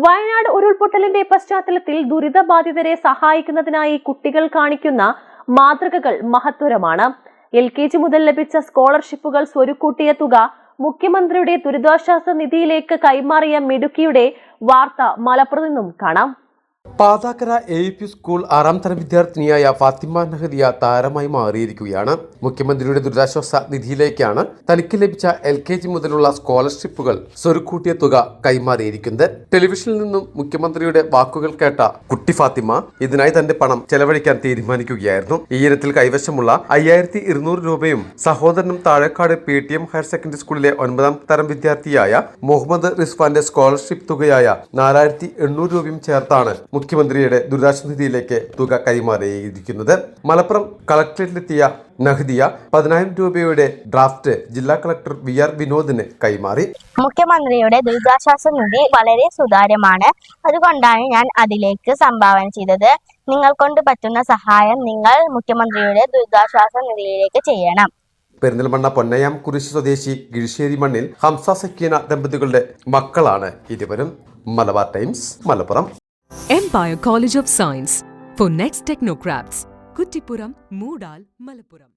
വയനാട് ഉരുൾപൊട്ടലിന്റെ പശ്ചാത്തലത്തിൽ ദുരിതബാധിതരെ സഹായിക്കുന്നതിനായി കുട്ടികൾ കാണിക്കുന്ന മാതൃകകൾ മഹത്തരമാണ്. LKG മുതൽ ലഭിച്ച സ്കോളർഷിപ്പുകൾ സ്വരുക്കൂട്ടിയ തുക മുഖ്യമന്ത്രിയുടെ ദുരിതാശ്വാസ നിധിയിലേക്ക് കൈമാറിയ മിടുക്കിയുടെ വാർത്ത മലപ്പുറത്ത് നിന്നും കാണാം. പാതാക്കര AUP സ്കൂൾ 6ാം തരം വിദ്യാർത്ഥിനിയായ ഫാത്തിമ നഹദിയ താരമായി മാറിയിരിക്കുകയാണ്. മുഖ്യമന്ത്രിയുടെ ദുരിതാശ്വാസ നിധിയിലേക്കാണ് തനിക്ക് ലഭിച്ച LKG മുതലുള്ള സ്കോളർഷിപ്പുകൾ സ്വരുക്കൂട്ടിയ തുക കൈമാറിയിരിക്കുന്നത്. ടെലിവിഷനിൽ നിന്നും മുഖ്യമന്ത്രിയുടെ വാക്കുകൾ കേട്ട കുട്ടി ഫാത്തിമ ഇതിനായി തന്റെ പണം ചെലവഴിക്കാൻ തീരുമാനിക്കുകയായിരുന്നു. ഈ ഇനത്തിൽ കൈവശമുള്ള 5200 രൂപയും സഹോദരനും താഴേക്കാട് PTM ഹയർ സെക്കൻഡറി സ്കൂളിലെ 9ാം തരം വിദ്യാർത്ഥിയായ മുഹമ്മദ് റിസ്വാന്റെ സ്കോളർഷിപ്പ് തുകയായ 4800 രൂപയും ചേർത്താണ് മുഖ്യമന്ത്രിയുടെ ദുരിതാശ്വാസ നിധിയിലേക്ക് തുക കൈമാറിയിരിക്കുന്നത്. മലപ്പുറം കളക്ടറേറ്റിലെത്തിയ നഹദിയ 10000 രൂപയുടെ ഡ്രാഫ്റ്റ് ജില്ലാ കളക്ടർ VR വിനോദിന് കൈമാറി. മുഖ്യമന്ത്രിയുടെ ദുരിതാശ്വാസ നിധി വളരെ സുതാര്യമാണ്. അതുകൊണ്ടാണ് ഞാൻ അതിലേക്ക് സംഭാവന ചെയ്തത്. നിങ്ങൾ കൊണ്ട് പറ്റുന്ന സഹായം നിങ്ങൾ മുഖ്യമന്ത്രിയുടെ ദുരിതാശ്വാസ നിധിയിലേക്ക് ചെയ്യണം. പെരിന്തൽമണ്ണ പൊന്നയാം കുരിശ് സ്വദേശി ഗിരിശ്ശേരി മണ്ണിൽ ഹംസ സക്കീന ദമ്പതികളുടെ മക്കളാണ് ഇരുവരും. Malabar times Malappuram. Empire College of Science for Next Technocrats, Kuttipuram, Moodal, Malappuram.